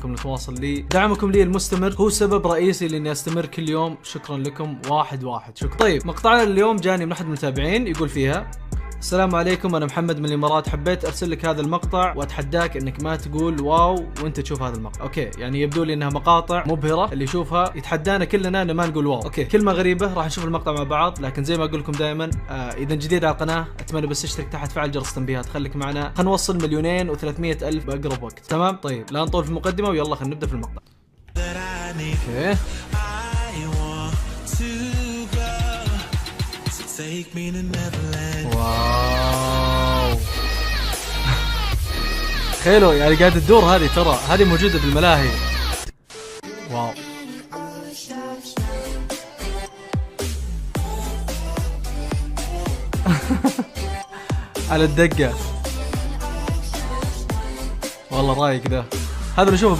انكم نتواصل لي. دعمكم لي المستمر هو سبب رئيسي لاني استمر كل يوم. شكرا لكم واحد شكرا. طيب مقطعنا اليوم جاني من احد المتابعين يقول فيها: السلام عليكم، انا محمد من الامارات، حبيت ارسل لك هذا المقطع واتحداك انك ما تقول واو وانت تشوف هذا المقطع. اوكي، يعني يبدو لي انها مقاطع مبهره، اللي يشوفها يتحدانا كلنا ان ما نقول واو. اوكي، كلمه غريبه، راح نشوف المقطع مع بعض. لكن زي ما اقول لكم دائما، اذا جديد على القناه اتمنى بس تشترك تحت، فعل جرس التنبيهات، خليك معنا، خلينا نوصل 2,300,000 باقرب وقت. تمام؟ طيب لا نطول في المقدمه ويلا خلينا نبدا في المقطع. اوكي واو تخيلوا يعني قاعد تدور هذه، ترى هذه موجودة بالملاهي. واو على الدقة والله رايق ده. هذا نشوفه